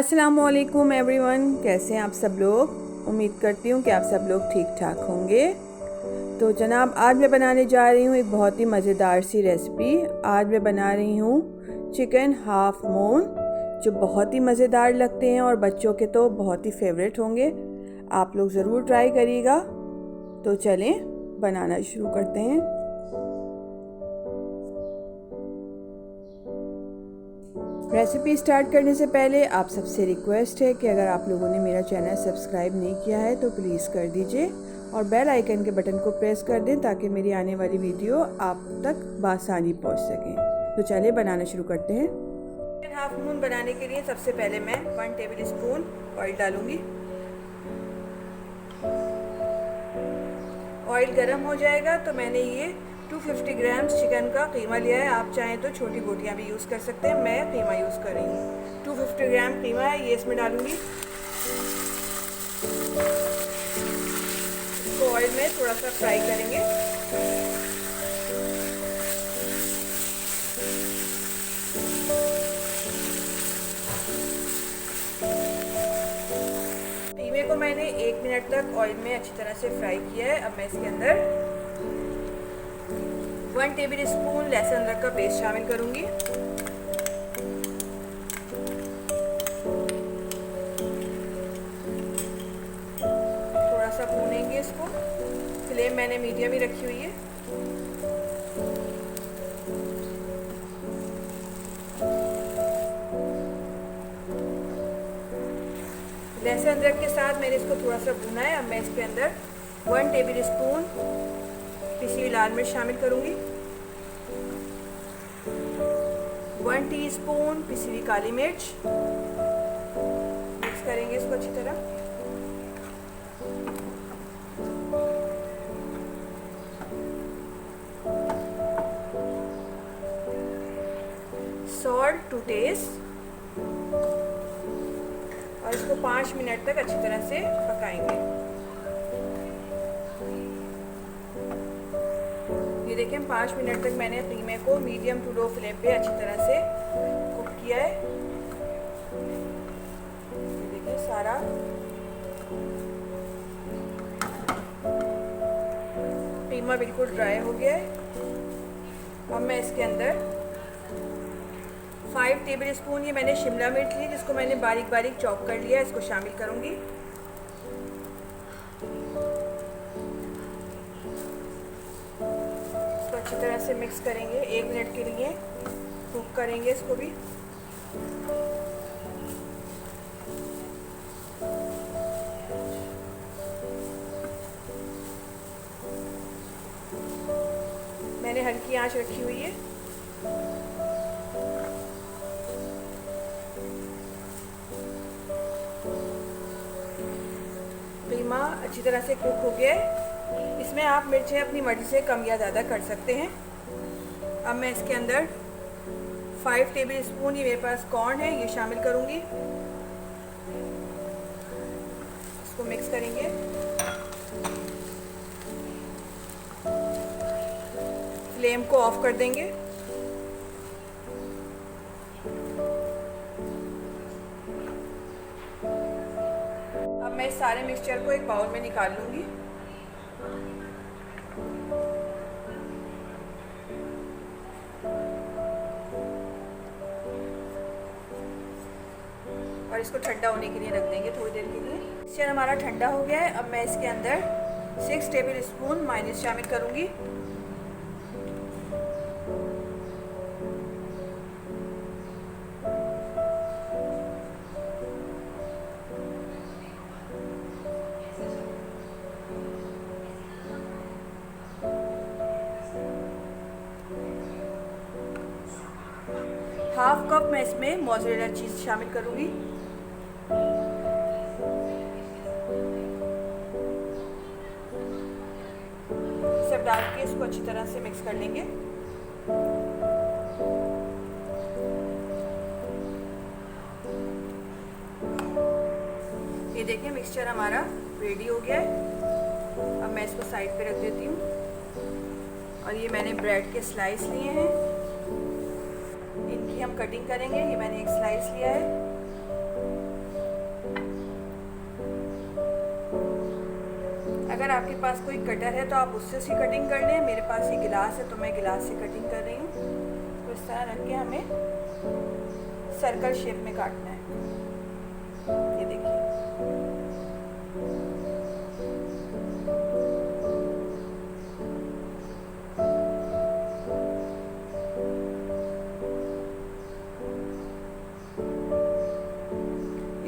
अस्सलामुअलैकुम एवरीवन, कैसे हैं आप सब लोग। उम्मीद करती हूँ कि आप सब लोग ठीक ठाक होंगे। तो जनाब, आज मैं बनाने जा रही हूँ एक बहुत ही मज़ेदार सी रेसिपी। आज मैं बना रही हूँ चिकन हाफ मून, जो बहुत ही मज़ेदार लगते हैं और बच्चों के तो बहुत ही फेवरेट होंगे। आप लोग ज़रूर ट्राई करिएगा। तो चलें बनाना शुरू करते हैं। रेसिपी स्टार्ट करने से पहले आप सबसे रिक्वेस्ट है कि अगर आप लोगों ने मेरा चैनल सब्सक्राइब नहीं किया है तो प्लीज़ कर दीजिए और बेल आइकन के बटन को प्रेस कर दें ताकि मेरी आने वाली वीडियो आप तक बआसानी पहुंच सकें। तो चलिए बनाना शुरू करते हैं। चिकन हाफ मून बनाने के लिए सबसे पहले मैं 1 टेबल स्पून ऑयल डालूंगी। ऑयल गर्म हो जाएगा तो मैंने ये 250 ग्राम चिकन का कीमा लिया है। आप चाहें तो छोटी बोटियाँ भी यूज़ कर सकते हैं, मैं कीमा यूज़ कर रही हूँ। 250 ग्राम कीमा है, ये इसमें डालूंगी। इसको ऑयल में थोड़ा सा फ्राई करेंगे। कीमे को मैंने 1 मिनट तक ऑयल में अच्छी तरह से फ्राई किया है। अब मैं इसके अंदर 1 टेबल स्पून लहसुन अदरक का पेस्ट शामिल करूंगी। थोड़ा सा भूनेंगे इसको। फ्लेम मैंने मीडियम ही रखी हुई है। लहसुन अदरक के साथ मैंने इसको थोड़ा सा भूना है। अब मैं इसके अंदर 1 टेबल स्पून पिसी हुई लाल मिर्च शामिल करूंगी, 1 टीस्पून पिसी हुई काली मिर्च। मिक्स करेंगे इसको अच्छी तरह। सॉल्ट टू टेस्ट और इसको 5 मिनट तक अच्छी तरह से पकाएंगे। ये देखें, 5 मिनट तक मैंने कीमे को मीडियम टू लो फ्लेम पे अच्छी तरह से कुक किया है। ये देखिए सारा कीमा बिल्कुल ड्राई हो गया है। अब मैं इसके अंदर 5 टेबल स्पून ये मैंने शिमला मिर्च ली, जिसको मैंने बारीक बारीक चॉप कर लिया, इसको शामिल करूंगी। अच्छी तरह से मिक्स करेंगे। 1 मिनट के लिए कुक करेंगे इसको भी। मैंने हल्की आंच रखी हुई है। कीमा अच्छी तरह से कुक हो गया है। इसमें आप मिर्चें अपनी मर्जी से कम या ज़्यादा कर सकते हैं। अब मैं इसके अंदर 5 टेबल स्पून ये मेरे पास कॉर्न है, ये शामिल करूंगी। इसको मिक्स करेंगे। फ्लेम को ऑफ कर देंगे। अब मैं इस सारे मिक्सचर को एक बाउल में निकाल लूंगी। और इसको ठंडा होने के लिए रख देंगे थोड़ी देर के लिए। मिक्सचर हमारा ठंडा हो गया है। अब मैं इसके अंदर 6 टेबल स्पून मायोनीज शामिल करूंगी। हाफ कप मैं इसमें मोज़रेला चीज़ शामिल करूंगी। सब डाल के इसको अच्छी तरह से मिक्स कर लेंगे। ये देखिए मिक्सचर हमारा रेडी हो गया है। अब मैं इसको साइड पे रख देती हूँ। और ये मैंने ब्रेड के स्लाइस लिए हैं, इनकी हम कटिंग करेंगे। ये मैंने एक स्लाइस लिया है। अगर आपके पास कोई कटर है तो आप उससे सी कटिंग कर लें। मेरे पास ये गिलास है तो मैं गिलास से कटिंग कर रही हूँ। तो इस तरह रख के हमें सर्कल शेप में काटना है। ये देखिए,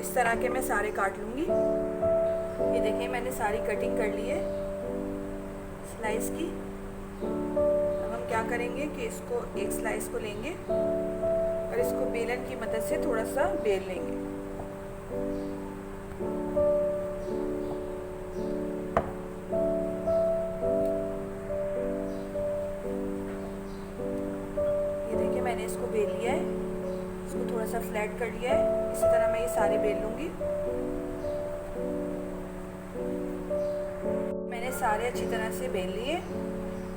इस तरह के मैं सारे काट लूँगी। ये देखिए मैंने सारी कटिंग कर ली है स्लाइस की। अब हम क्या करेंगे कि इसको एक स्लाइस को लेंगे और इसको बेलन की मदद से थोड़ा सा बेल लेंगे। ये देखिए मैंने इसको बेल लिया है, इसको थोड़ा सा फ्लैट कर लिया है। इसी तरह मैं ये सारे बेल लूँगी। मैंने सारे अच्छी तरह से बेल लिए।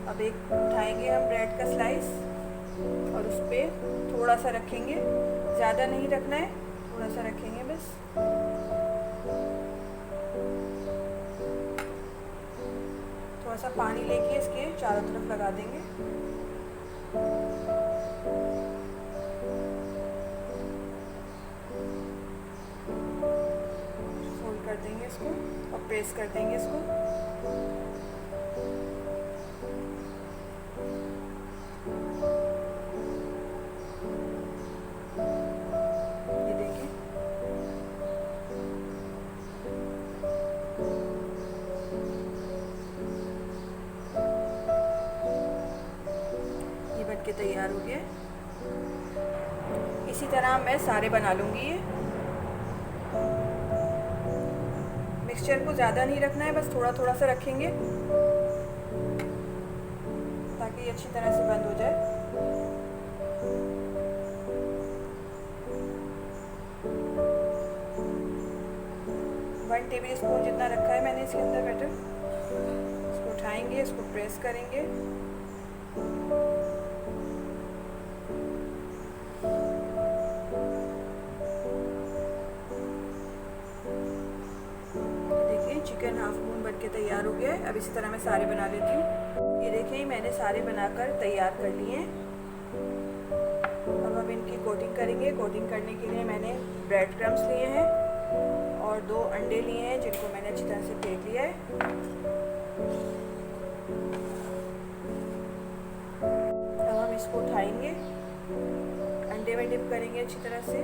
अब एक उठाएंगे हम ब्रेड का स्लाइस और उस पर थोड़ा सा रखेंगे, ज़्यादा नहीं रखना है, थोड़ा सा रखेंगे बस। थोड़ा सा पानी लेके इसके चारों तरफ लगा देंगे। फोल्ड कर देंगे इसको और प्रेस कर देंगे इसको। ये देखिए, ये बन के तैयार हो गया। इसी तरह मैं सारे बना लूँगी। ये मिक्सचर को ज़्यादा नहीं रखना है, बस थोड़ा थोड़ा सा रखेंगे ताकि ये अच्छी तरह से बंद हो जाए। वन टेबल स्पून जितना रखा है मैंने इसके अंदर बैटर। इसको उठाएंगे, इसको प्रेस करेंगे। चिकन हाफ मून बन के तैयार हो गया है। अब इसी तरह मैं सारे बना लेती हूँ। ये देखिए मैंने सारे बनाकर तैयार कर लिए हैं। अब हम इनकी कोटिंग करेंगे। कोटिंग करने के लिए मैंने ब्रेड क्रम्स लिए हैं और 2 अंडे लिए हैं जिनको मैंने अच्छी तरह से फेंट लिया है। अब हम इसको उठाएंगे, अंडे में डिप करेंगे अच्छी तरह से।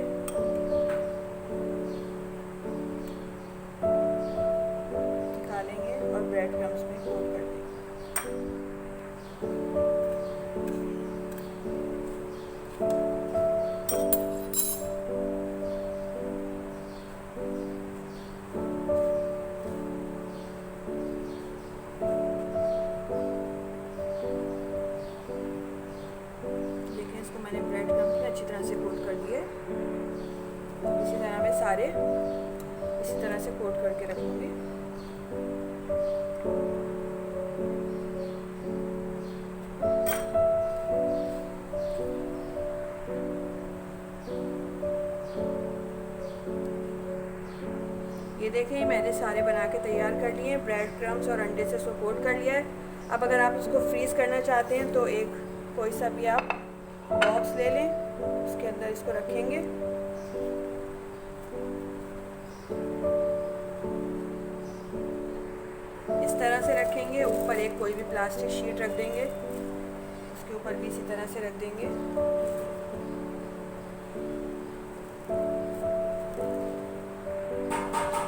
और ब्रेड क्रम्स में कोट कर देंगे। देखिए इसको मैंने ब्रेड क्रम्स में अच्छी तरह से कोट कर दिए। इसी तरह मैं सारे इसी तरह से कोट करके रखूँगी। ये देखिए मैंने सारे बना के तैयार कर लिए हैं। ब्रेड क्रम्स और अंडे से इसको कोट कर लिया है। अब अगर आप इसको फ्रीज़ करना चाहते हैं तो एक कोई सा भी आप बॉक्स ले लें, उसके अंदर इसको रखेंगे। इस तरह से रखेंगे। ऊपर एक कोई भी प्लास्टिक शीट रख देंगे, उसके ऊपर भी इसी तरह से रख देंगे।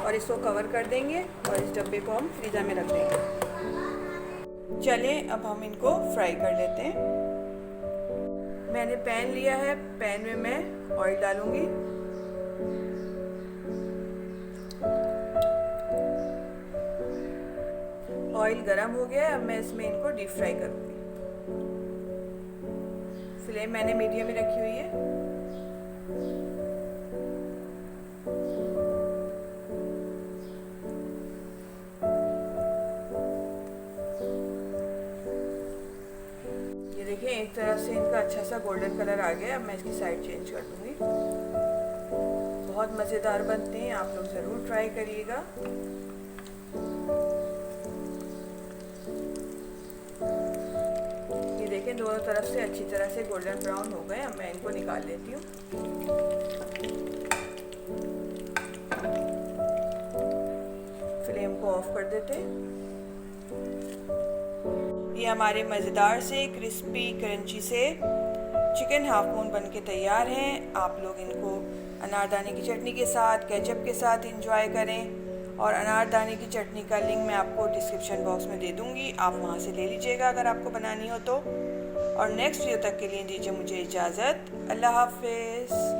और इसको कवर कर देंगे और इस डब्बे को हम फ्रीज़र में रख देंगे। चलें अब हम इनको फ्राई कर लेते हैं। मैंने पैन लिया है, पैन में मैं ऑयल डालूंगी। ऑयल गरम हो गया है। अब मैं इसमें इनको डीप फ्राई करूंगी। फ्लेम मैंने मीडियम में रखी हुई है। ये देखिए एक तरफ से इनका अच्छा सा गोल्डन कलर आ गया। अब मैं इसकी साइड चेंज कर दूंगी। बहुत मज़ेदार बनते हैं, आप लोग ज़रूर ट्राई करिएगा। देखें दोनों तरफ से अच्छी तरह से गोल्डन ब्राउन हो गए। अब मैं इनको निकाल लेती हूँ। फ्लेम को ऑफ कर देते हैं। ये हमारे मज़ेदार से क्रिस्पी क्रंची से चिकन हाफ मून बन के तैयार हैं। आप लोग इनको अनारदाने की चटनी के साथ, केचप के साथ इंजॉय करें। और अनारदाने की चटनी का लिंक मैं आपको डिस्क्रिप्शन बॉक्स में दे दूँगी, आप वहाँ से ले लीजिएगा अगर आपको बनानी हो तो। और नेक्स्ट वीडियो तक के लिए दीजिए मुझे इजाज़त। अल्लाह हाफ़िज़।